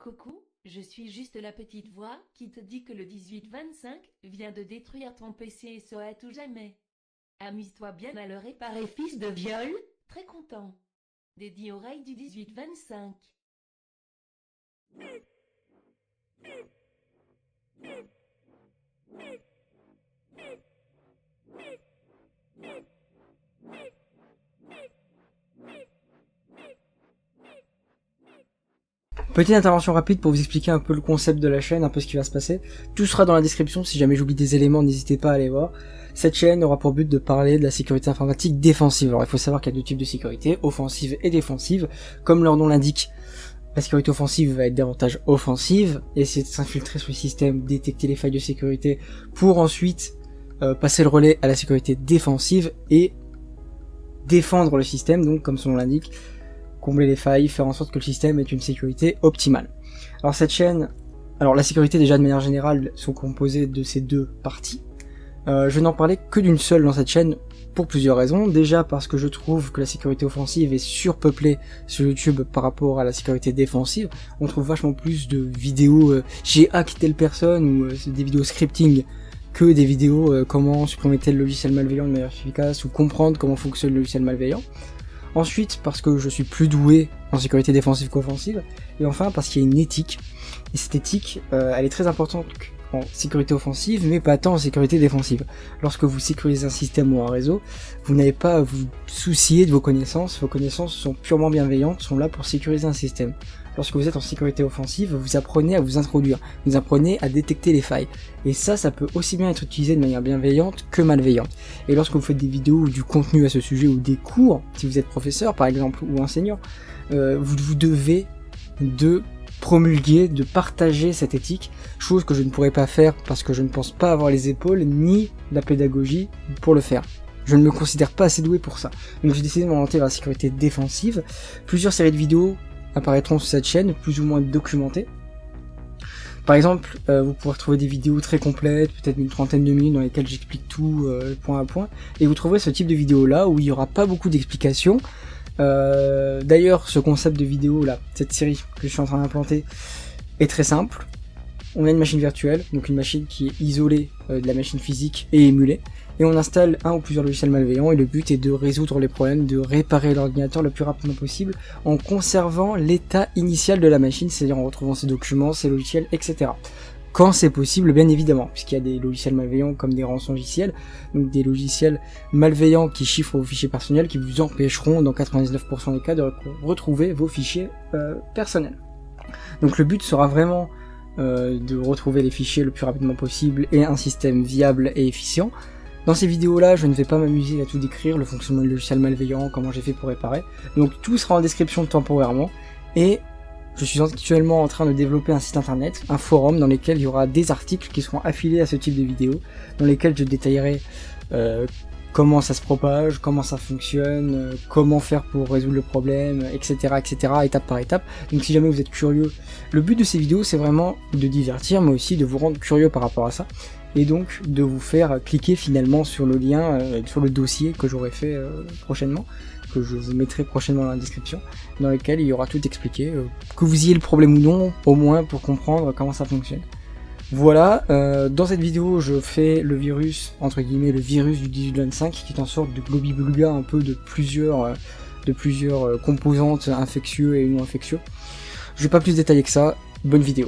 Coucou, je suis juste la petite voix qui te dit que le 18-25 vient de détruire ton PC et ça à tout jamais. Amuse-toi bien à le réparer, fils de viol, très content. Dédié oreille du 18-25. Petite intervention rapide pour vous expliquer un peu le concept de la chaîne, un peu ce qui va se passer. Tout sera dans la description, si jamais j'oublie des éléments, n'hésitez pas à aller voir. Cette chaîne aura pour but de parler de la sécurité informatique défensive. Alors il faut savoir qu'il y a deux types de sécurité, offensive et défensive. Comme leur nom l'indique, la sécurité offensive va être davantage offensive, essayer de s'infiltrer sur le système, détecter les failles de sécurité, pour ensuite passer le relais à la sécurité défensive et défendre le système, donc comme son nom l'indique, combler les failles, faire en sorte que le système ait une sécurité optimale. Alors cette chaîne, la sécurité déjà de manière générale sont composées de ces deux parties. Je n'en parlais que d'une seule dans cette chaîne pour plusieurs raisons. Déjà parce que je trouve que la sécurité offensive est surpeuplée sur YouTube par rapport à la sécurité défensive. On trouve vachement plus de vidéos j'ai hacké telle personne ou des vidéos scripting que des vidéos comment supprimer tel logiciel malveillant de manière efficace ou comprendre comment fonctionne le logiciel malveillant. Ensuite, parce que je suis plus doué en sécurité défensive qu'offensive. Et enfin, parce qu'il y a une éthique. Et cette éthique, elle est très importante en sécurité offensive, mais pas tant en sécurité défensive. Lorsque vous sécurisez un système ou un réseau, vous n'avez pas à vous soucier de vos connaissances. Vos connaissances sont purement bienveillantes, sont là pour sécuriser un système. Lorsque vous êtes en sécurité offensive, vous apprenez à vous introduire, vous apprenez à détecter les failles. Et ça peut aussi bien être utilisé de manière bienveillante que malveillante. Et lorsque vous faites des vidéos ou du contenu à ce sujet ou des cours, si vous êtes professeur par exemple ou enseignant, vous devez de promulguer, de partager cette éthique, chose que je ne pourrais pas faire parce que je ne pense pas avoir les épaules ni la pédagogie pour le faire. Je ne me considère pas assez doué pour ça. Donc j'ai décidé de m'orienter vers la sécurité défensive. Plusieurs séries de vidéos apparaîtront sur cette chaîne, plus ou moins documentées. Par exemple, vous pourrez trouver des vidéos très complètes, peut-être une trentaine de minutes dans lesquelles j'explique tout point à point, et vous trouverez ce type de vidéo là où il n'y aura pas beaucoup d'explications. D'ailleurs, ce concept de vidéo là, cette série que je suis en train d'implanter, est très simple. On a une machine virtuelle, donc une machine qui est isolée de la machine physique et émulée, et on installe un ou plusieurs logiciels malveillants, et le but est de résoudre les problèmes, de réparer l'ordinateur le plus rapidement possible, en conservant l'état initial de la machine, c'est-à-dire en retrouvant ses documents, ses logiciels, etc. Quand c'est possible, bien évidemment, puisqu'il y a des logiciels malveillants comme des rançongiciels, donc des logiciels malveillants qui chiffrent vos fichiers personnels, qui vous empêcheront dans 99% des cas de retrouver vos fichiers personnels. Donc le but sera vraiment de retrouver les fichiers le plus rapidement possible et un système viable et efficient. Dans ces vidéos-là, je ne vais pas m'amuser à tout décrire, le fonctionnement du logiciel malveillant, comment j'ai fait pour réparer. Donc tout sera en description temporairement, et je suis actuellement en train de développer un site internet, un forum dans lequel il y aura des articles qui seront affiliés à ce type de vidéos, dans lesquels je détaillerai comment ça se propage, comment ça fonctionne, comment faire pour résoudre le problème, etc., etc., étape par étape. Donc si jamais vous êtes curieux, le but de ces vidéos c'est vraiment de divertir, mais aussi de vous rendre curieux par rapport à ça, et donc de vous faire cliquer finalement sur le lien, sur le dossier que j'aurai fait prochainement, que je vous mettrai prochainement dans la description, dans lequel il y aura tout expliqué, que vous ayez le problème ou non, au moins pour comprendre comment ça fonctionne. Voilà, dans cette vidéo je fais le virus, entre guillemets le virus du 18-25, qui est une sorte de globi-boulga un peu de plusieurs composantes infectieux et non infectieux. Je vais pas plus détailler que ça, bonne vidéo.